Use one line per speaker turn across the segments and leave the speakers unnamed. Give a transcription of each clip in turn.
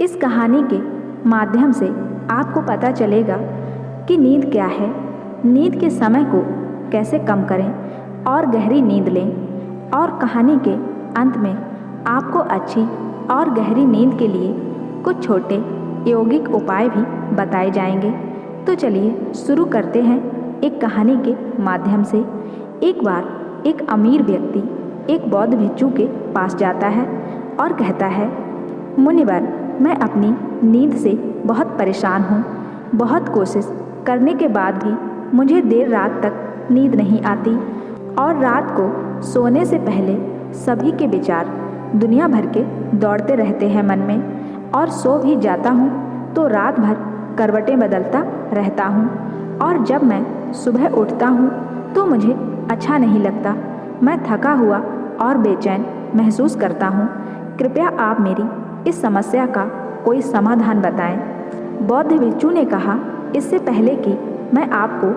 इस कहानी के माध्यम से आपको पता चलेगा कि नींद क्या है, नींद के समय को कैसे कम करें और गहरी नींद लें। और कहानी के अंत में आपको अच्छी और गहरी नींद के लिए कुछ छोटे यौगिक उपाय भी बताए जाएंगे। तो चलिए शुरू करते हैं एक कहानी के माध्यम से। एक बार एक अमीर व्यक्ति एक बौद्ध भिक्षु के पास जाता है और कहता है, मुनिवर, मैं अपनी नींद से बहुत परेशान हूँ। बहुत कोशिश करने के बाद भी मुझे देर रात तक नींद नहीं आती और रात को सोने से पहले सभी के विचार दुनिया भर के दौड़ते रहते हैं मन में, और सो भी जाता हूँ तो रात भर करवटें बदलता रहता हूँ, और जब मैं सुबह उठता हूँ तो मुझे अच्छा नहीं लगता। मैं थका हुआ और बेचैन महसूस करता हूँ। कृपया आप मेरी इस समस्या का कोई समाधान बताएं। बौद्ध भिक्षु ने कहा, इससे पहले कि मैं आपको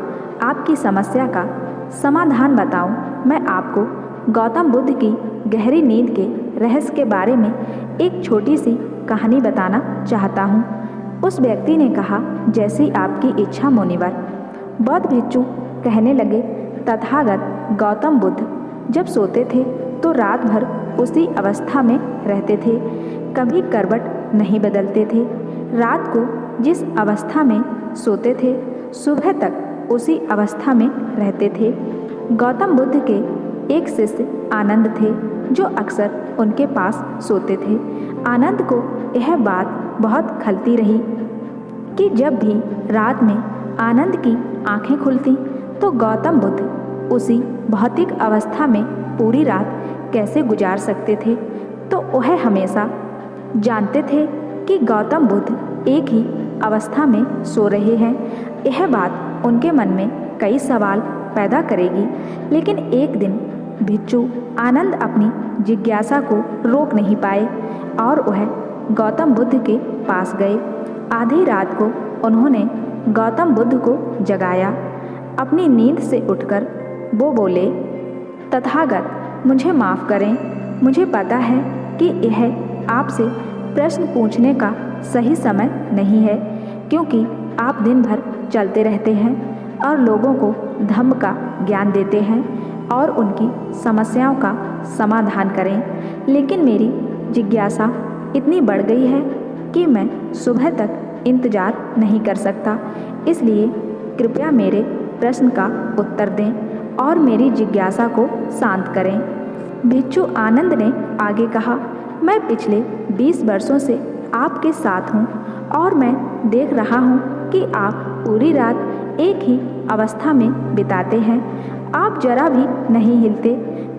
आपकी समस्या का समाधान बताऊं, मैं आपको गौतम बुद्ध की गहरी नींद के रहस्य के बारे में एक छोटी सी कहानी बताना चाहता हूं। उस व्यक्ति ने कहा, जैसी आपकी इच्छा मुनिवर। बौद्ध भिक्षु कहने लगे, तथागत गौतम बुद्ध जब सोते थे तो रात भर उसी अवस्था में रहते थे, कभी करवट नहीं बदलते थे। रात को जिस अवस्था में सोते थे सुबह तक उसी अवस्था में रहते थे। गौतम बुद्ध के एक शिष्य आनंद थे जो अक्सर उनके पास सोते थे। आनंद को यह बात बहुत खलती रही कि जब भी रात में आनंद की आंखें खुलती तो गौतम बुद्ध उसी भौतिक अवस्था में पूरी रात कैसे गुजार सकते थे। तो वह हमेशा जानते थे कि गौतम बुद्ध एक ही अवस्था में सो रहे हैं। यह बात उनके मन में कई सवाल पैदा करेगी, लेकिन एक दिन भिक्षु आनंद अपनी जिज्ञासा को रोक नहीं पाए और वह गौतम बुद्ध के पास गए। आधी रात को उन्होंने गौतम बुद्ध को जगाया। अपनी नींद से उठकर वो बोले, तथागत मुझे माफ़ करें, मुझे पता है कि यह आपसे प्रश्न पूछने का सही समय नहीं है, क्योंकि आप दिन भर चलते रहते हैं और लोगों को धम्म का ज्ञान देते हैं और उनकी समस्याओं का समाधान करें। लेकिन मेरी जिज्ञासा इतनी बढ़ गई है कि मैं सुबह तक इंतज़ार नहीं कर सकता, इसलिए कृपया मेरे प्रश्न का उत्तर दें और मेरी जिज्ञासा को शांत करें। भिक्षु आनंद ने आगे कहा, मैं पिछले 20 वर्षों से आपके साथ हूँ और मैं देख रहा हूँ कि आप पूरी रात एक ही अवस्था में बिताते हैं। आप जरा भी नहीं हिलते।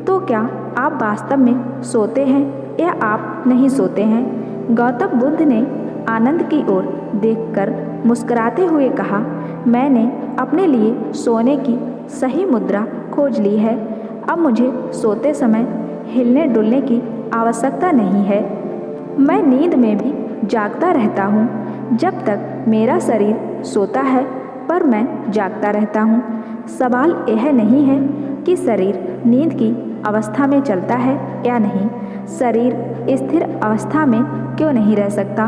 तो क्या आप वास्तव में सोते हैं या आप नहीं सोते हैं? गौतम बुद्ध ने आनंद की ओर देखकर मुस्कुराते हुए कहा, मैंने अपने लिए सोने की सही मुद्रा खोज ली है। अब मुझे सोते समय हिलने डुलने की आवश्यकता नहीं है। मैं नींद में भी जागता रहता हूँ जब तक मेरा शरीर सोता है, पर मैं जागता रहता हूँ। सवाल यह नहीं है कि शरीर नींद की अवस्था में चलता है या नहीं, शरीर स्थिर अवस्था में क्यों नहीं रह सकता।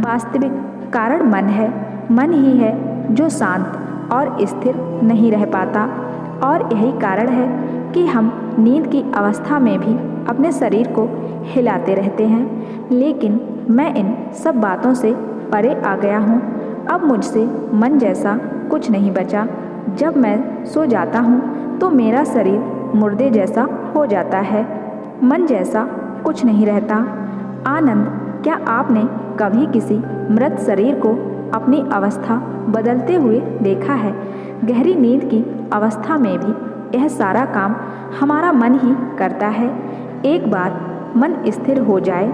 वास्तविक कारण मन है। मन ही है जो शांत और स्थिर नहीं रह पाता, और यही कारण है कि हम नींद की अवस्था में भी अपने शरीर को हिलाते रहते हैं। लेकिन मैं इन सब बातों से परे आ गया हूँ। अब मुझसे मन जैसा कुछ नहीं बचा। जब मैं सो जाता हूँ तो मेरा शरीर मुर्दे जैसा हो जाता है, मन जैसा कुछ नहीं रहता। आनंद, क्या आपने कभी किसी मृत शरीर को अपनी अवस्था बदलते हुए देखा है? गहरी नींद की अवस्था में भी यह सारा काम हमारा मन ही करता है। एक बार मन स्थिर हो जाए,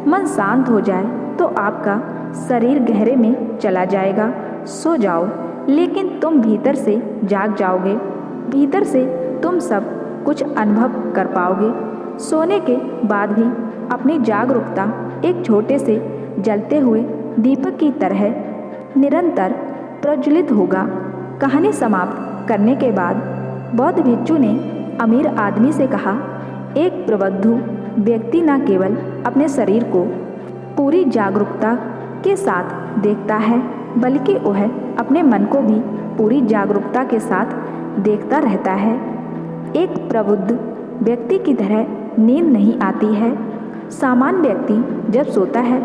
मन शांत हो जाए तो आपका शरीर गहरे में चला जाएगा। सो जाओ, लेकिन तुम भीतर से जाग जाओगे। भीतर से तुम सब कुछ अनुभव कर पाओगे। सोने के बाद भी अपनी जागरूकता एक छोटे से जलते हुए दीपक की तरह निरंतर प्रज्वलित होगा। कहानी समाप्त करने के बाद बौद्ध भिक्षु ने अमीर आदमी से कहा, एक प्रबुद्ध व्यक्ति न केवल अपने शरीर को पूरी जागरूकता के साथ देखता है, बल्कि वह अपने मन को भी पूरी जागरूकता के साथ देखता रहता है। एक प्रबुद्ध व्यक्ति की तरह नींद नहीं आती है। सामान्य व्यक्ति जब सोता है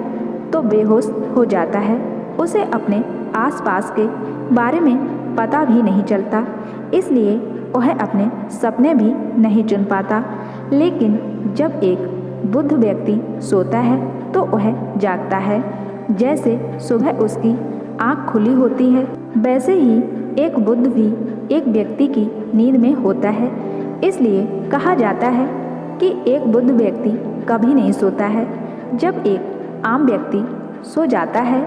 तो बेहोश हो जाता है, उसे अपने आसपास के बारे में पता भी नहीं चलता, इसलिए वह अपने सपने भी नहीं चुन पाता। लेकिन जब एक बुद्ध व्यक्ति सोता है तो वह जागता है। जैसे सुबह उसकी आँख खुली होती है, वैसे ही एक बुद्ध भी एक व्यक्ति की नींद में होता है। इसलिए कहा जाता है कि एक बुद्ध व्यक्ति कभी नहीं सोता है। जब एक आम व्यक्ति सो जाता है,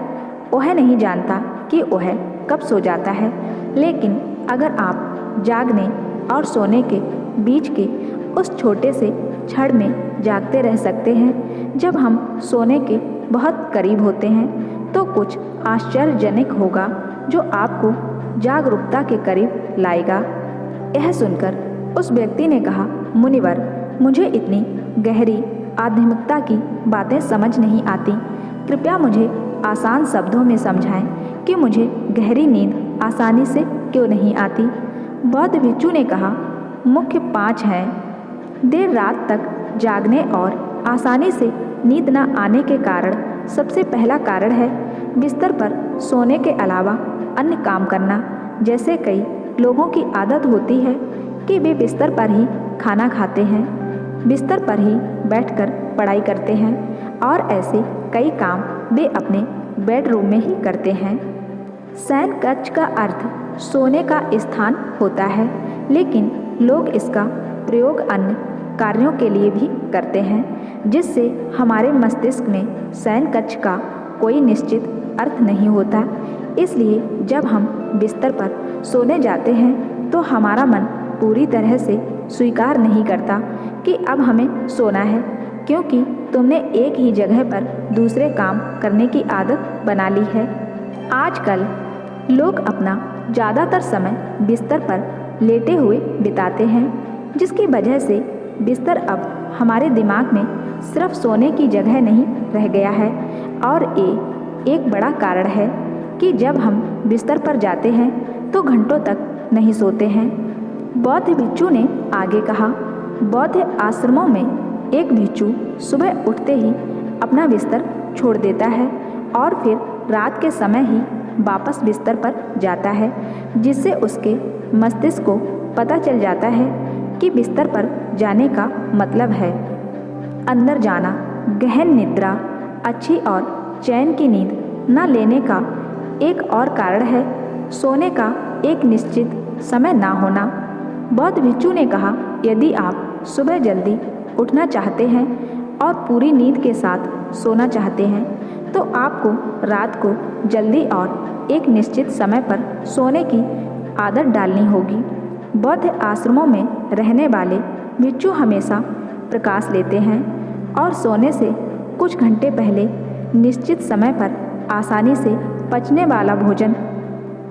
वह नहीं जानता कि वह कब सो जाता है। लेकिन अगर आप जागने और सोने के बीच के उस छोटे से क्षण में जागते रह सकते हैं, जब हम सोने के बहुत करीब होते हैं, तो कुछ आश्चर्यजनक होगा जो आपको जागरूकता के करीब लाएगा। यह सुनकर उस व्यक्ति ने कहा, मुनिवर, मुझे इतनी गहरी आध्यात्मिकता की बातें समझ नहीं आती। कृपया मुझे आसान शब्दों में समझाएं कि मुझे गहरी नींद आसानी से क्यों नहीं आती। बौद्ध भिक्षु ने कहा, मुख्य 5 हैं। देर रात तक जागने और आसानी से नींद न आने के कारण सबसे पहला कारण है बिस्तर पर सोने के अलावा अन्य काम करना। जैसे कई लोगों की आदत होती है कि वे बिस्तर पर ही खाना खाते हैं, बिस्तर पर ही बैठकर पढ़ाई करते हैं और ऐसे कई काम वे अपने बेडरूम में ही करते हैं। शयन कक्ष का अर्थ सोने का स्थान होता है, लेकिन लोग इसका प्रयोग अन्य कार्यों के लिए भी करते हैं, जिससे हमारे मस्तिष्क में शयन कक्ष का कोई निश्चित अर्थ नहीं होता। इसलिए जब हम बिस्तर पर सोने जाते हैं तो हमारा मन पूरी तरह से स्वीकार नहीं करता कि अब हमें सोना है, क्योंकि तुमने एक ही जगह पर दूसरे काम करने की आदत बना ली है। आजकल लोग अपना ज़्यादातर समय बिस्तर पर लेटे हुए बिताते हैं, जिसकी वजह से बिस्तर अब हमारे दिमाग में सिर्फ सोने की जगह नहीं रह गया है। और ये एक बड़ा कारण है कि जब हम बिस्तर पर जाते हैं तो घंटों तक नहीं सोते हैं। बौद्ध भिक्षु ने आगे कहा, बौद्ध आश्रमों में एक भिक्षु सुबह उठते ही अपना बिस्तर छोड़ देता है और फिर रात के समय ही वापस बिस्तर पर जाता है, जिससे उसके मस्तिष्क को पता चल जाता है कि बिस्तर पर जाने का मतलब है अंदर जाना। गहन निद्रा, अच्छी और चैन की नींद न लेने का एक और कारण है सोने का एक निश्चित समय ना होना। बौद्ध भिक्षु ने कहा, यदि आप सुबह जल्दी उठना चाहते हैं और पूरी नींद के साथ सोना चाहते हैं, तो आपको रात को जल्दी और एक निश्चित समय पर सोने की आदत डालनी होगी। बौद्ध आश्रमों में रहने वाले भिक्षु हमेशा प्रकाश लेते हैं और सोने से कुछ घंटे पहले निश्चित समय पर आसानी से पचने वाला भोजन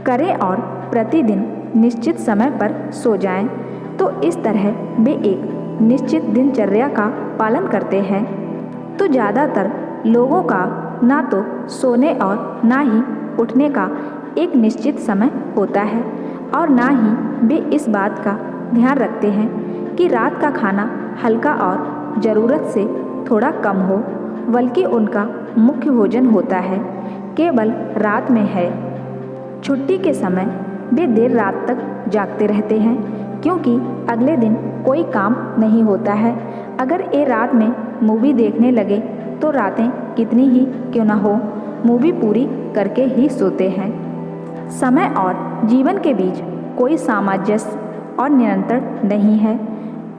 करें और प्रतिदिन निश्चित समय पर सो जाएं। तो इस तरह वे एक निश्चित दिनचर्या का पालन करते हैं। तो ज़्यादातर लोगों का ना तो सोने और ना ही उठने का एक निश्चित समय होता है, और ना ही वे इस बात का ध्यान रखते हैं कि रात का खाना हल्का और ज़रूरत से थोड़ा कम हो, बल्कि उनका मुख्य भोजन होता है केवल रात में है। छुट्टी के समय वे देर रात तक जागते रहते हैं, क्योंकि अगले दिन कोई काम नहीं होता है। अगर ये रात में मूवी देखने लगे तो रातें कितनी ही क्यों ना हो, मूवी पूरी करके ही सोते हैं। समय और जीवन के बीच कोई सामंजस्य और निरंतर नहीं है,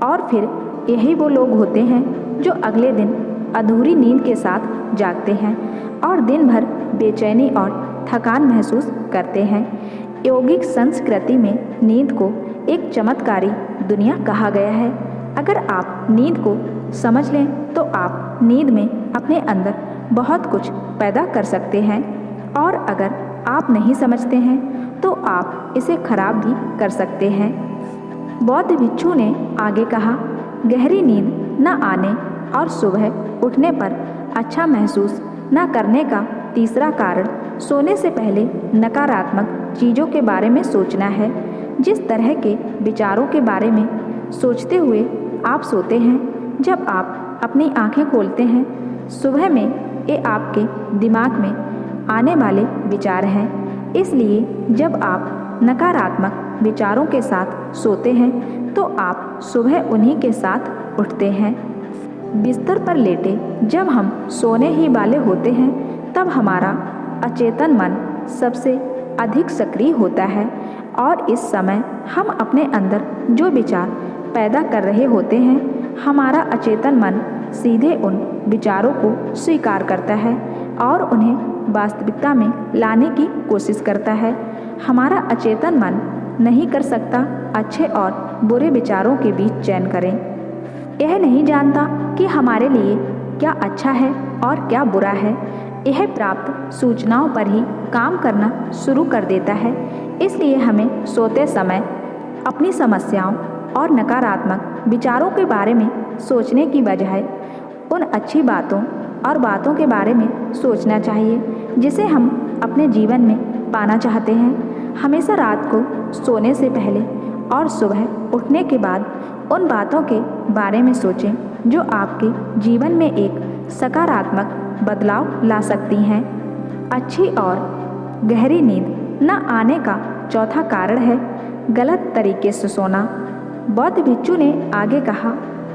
और फिर यही वो लोग होते हैं जो अगले दिन अधूरी नींद के साथ जागते हैं और दिन भर बेचैनी और थकान महसूस करते हैं। यौगिक संस्कृति में नींद को एक चमत्कारी दुनिया कहा गया है। अगर आप नींद को समझ लें तो आप नींद में अपने अंदर बहुत कुछ पैदा कर सकते हैं, और अगर आप नहीं समझते हैं तो आप इसे खराब भी कर सकते हैं। बौद्ध भिक्षु ने आगे कहा, गहरी नींद न आने और सुबह उठने पर अच्छा महसूस न करने का तीसरा कारण सोने से पहले नकारात्मक चीज़ों के बारे में सोचना है। जिस तरह के विचारों के बारे में सोचते हुए आप सोते हैं, जब आप अपनी आंखें खोलते हैं सुबह में, ये आपके दिमाग में आने वाले विचार हैं। इसलिए जब आप नकारात्मक विचारों के साथ सोते हैं तो आप सुबह उन्हीं के साथ उठते हैं। बिस्तर पर लेटे जब हम सोने ही वाले होते हैं तब हमारा अचेतन मन सबसे अधिक सक्रिय होता है और इस समय हम अपने अंदर जो विचार पैदा कर रहे होते हैं, हमारा अचेतन मन सीधे उन विचारों को स्वीकार करता है और उन्हें वास्तविकता में लाने की कोशिश करता है। हमारा अचेतन मन नहीं कर सकता अच्छे और बुरे विचारों के बीच चयन करें। यह नहीं जानता कि हमारे लिए क्या अच्छा है और क्या बुरा है। यह प्राप्त सूचनाओं पर ही काम करना शुरू कर देता है। इसलिए हमें सोते समय अपनी समस्याओं और नकारात्मक विचारों के बारे में सोचने की बजाय उन अच्छी बातों और बातों के बारे में सोचना चाहिए जिसे हम अपने जीवन में पाना चाहते हैं। हमेशा रात को सोने से पहले और सुबह उठने के बाद उन बातों के बारे में सोचें जो आपके जीवन में एक सकारात्मक बदलाव ला सकती हैं। अच्छी और गहरी नींद न आने का चौथा कारण है गलत तरीके से सोना। बौद्ध भिक्षु ने आगे कहा,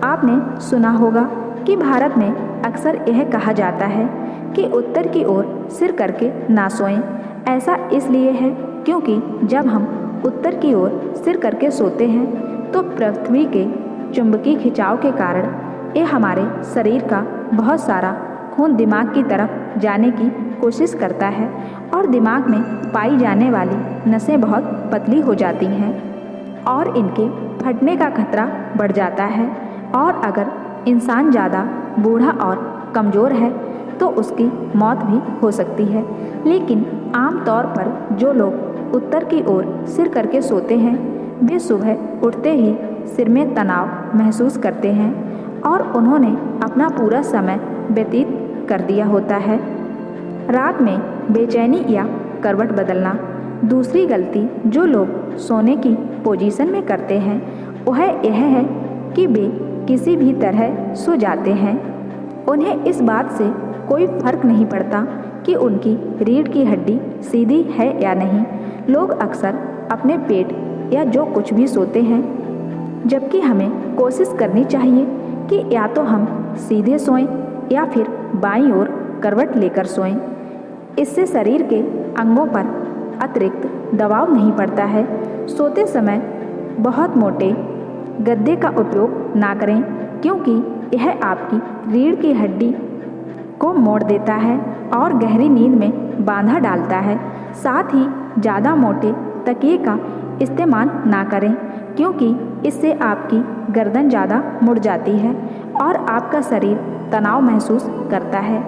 आपने सुना होगा कि भारत में अक्सर यह कहा जाता है कि उत्तर की ओर सिर करके ना सोएं। ऐसा इसलिए है क्योंकि जब हम उत्तर की ओर सिर करके सोते हैं तो पृथ्वी के चुंबकीय खिंचाव के कारण ये हमारे शरीर का बहुत सारा खून दिमाग की तरफ जाने की कोशिश करता है और दिमाग में पाई जाने वाली नसें बहुत पतली हो जाती हैं और इनके फटने का खतरा बढ़ जाता है। और अगर इंसान ज़्यादा बूढ़ा और कमज़ोर है तो उसकी मौत भी हो सकती है। लेकिन आम तौर पर जो लोग उत्तर की ओर सिर करके सोते हैं वे सुबह उठते ही सिर में तनाव महसूस करते हैं और उन्होंने अपना पूरा समय व्यतीत कर दिया होता है। रात में बेचैनी या करवट बदलना। दूसरी गलती जो लोग सोने की पोजीशन में करते हैं वह यह है कि वे किसी भी तरह सो जाते हैं। उन्हें इस बात से कोई फर्क नहीं पड़ता कि उनकी रीढ़ की हड्डी सीधी है या नहीं। लोग अक्सर अपने पेट या जो कुछ भी सोते हैं, जबकि हमें कोशिश करनी चाहिए कि या तो हम सीधे सोएं या फिर बाईं ओर करवट लेकर सोएं। इससे शरीर के अंगों पर अतिरिक्त दबाव नहीं पड़ता है। सोते समय बहुत मोटे गद्दे का उपयोग ना करें क्योंकि यह आपकी रीढ़ की हड्डी को मोड़ देता है और गहरी नींद में बांधा डालता है। साथ ही ज़्यादा मोटे तकिए का इस्तेमाल ना करें क्योंकि इससे आपकी गर्दन ज़्यादा मुड़ जाती है और आपका शरीर तनाव महसूस करता है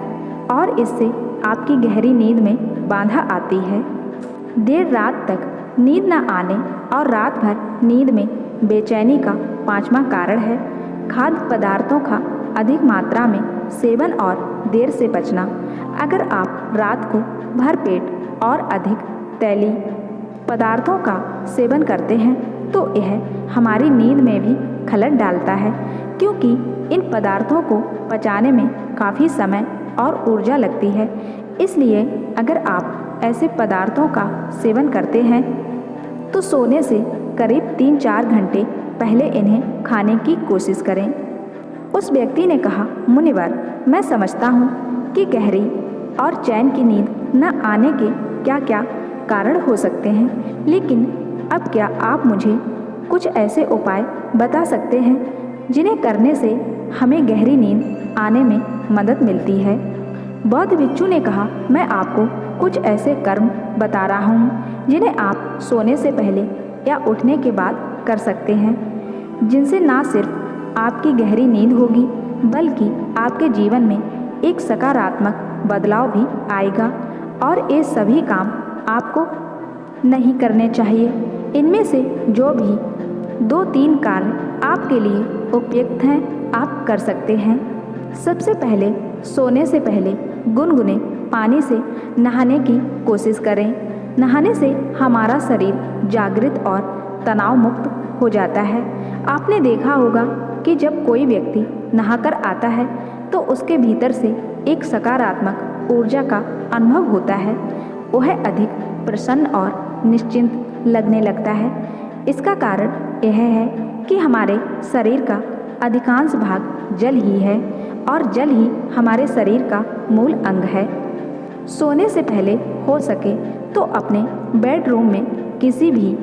और इससे आपकी गहरी नींद में बाधा आती है। देर रात तक नींद न आने और रात भर नींद में बेचैनी का पांचवा कारण है खाद्य पदार्थों का अधिक मात्रा में सेवन और देर से बचना। अगर आप रात को भरपेट और अधिक तैलीय पदार्थों का सेवन करते हैं तो यह हमारी नींद में भी खलल डालता है क्योंकि इन पदार्थों को पचाने में काफ़ी समय और ऊर्जा लगती है। इसलिए अगर आप ऐसे पदार्थों का सेवन करते हैं तो सोने से करीब 3-4 घंटे पहले इन्हें खाने की कोशिश करें। उस व्यक्ति ने कहा, मुनिवर, मैं समझता हूँ कि गहरी और चैन की नींद न आने के क्या क्या कारण हो सकते हैं, लेकिन अब क्या आप मुझे कुछ ऐसे उपाय बता सकते हैं जिन्हें करने से हमें गहरी नींद आने में मदद मिलती है। बौद्ध भिक्षु ने कहा, मैं आपको कुछ ऐसे कर्म बता रहा हूँ जिन्हें आप सोने से पहले या उठने के बाद कर सकते हैं, जिनसे ना सिर्फ आपकी गहरी नींद होगी बल्कि आपके जीवन में एक सकारात्मक बदलाव भी आएगा। और ये सभी काम आपको नहीं करने चाहिए। इनमें से जो भी 2-3 कार्य आपके लिए उपयुक्त हैं आप कर सकते हैं। सबसे पहले सोने से पहले गुनगुने पानी से नहाने की कोशिश करें। नहाने से हमारा शरीर जागृत और तनाव मुक्त हो जाता है। आपने देखा होगा कि जब कोई व्यक्ति नहाकर आता है तो उसके भीतर से एक सकारात्मक ऊर्जा का अनुभव होता है। वह अधिक प्रसन्न और निश्चिंत लगने लगता है। इसका कारण यह है कि हमारे शरीर का अधिकांश भाग जल ही है और जल ही हमारे शरीर का मूल अंग है। सोने से पहले हो सके तो अपने बेडरूम में किसी भी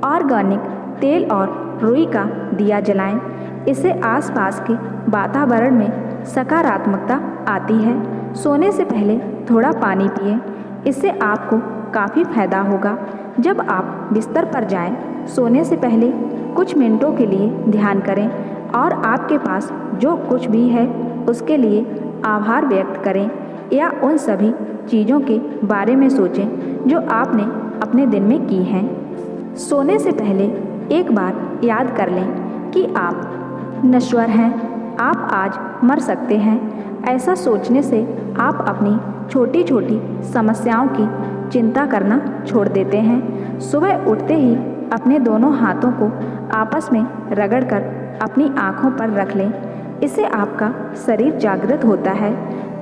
ऑर्गेनिक तेल और रुई का दिया जलाएं। इससे आसपास के वातावरण में सकारात्मकता आती है। सोने से पहले थोड़ा पानी पिएं। इससे आपको काफ़ी फायदा होगा। जब आप बिस्तर पर जाएं, सोने से पहले कुछ मिनटों के लिए ध्यान करें और आपके पास जो कुछ भी है उसके लिए आभार व्यक्त करें या उन सभी चीज़ों के बारे में सोचें जो आपने अपने दिन में की हैं। सोने से पहले एक बार याद कर लें कि आप नश्वर हैं, आप आज मर सकते हैं। ऐसा सोचने से आप अपनी छोटी छोटी समस्याओं की चिंता करना छोड़ देते हैं। सुबह उठते ही अपने दोनों हाथों को आपस में रगड़कर अपनी आँखों पर रख लें। इससे आपका शरीर जागृत होता है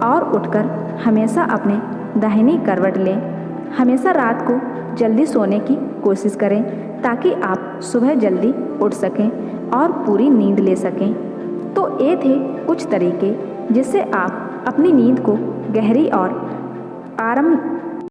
और उठकर हमेशा अपने दाहिनी करवट लें। हमेशा रात को जल्दी सोने की कोशिश करें ताकि आप सुबह जल्दी उठ सकें और पूरी नींद ले सकें। तो ये थे कुछ तरीके जिससे आप अपनी नींद को गहरी और आराम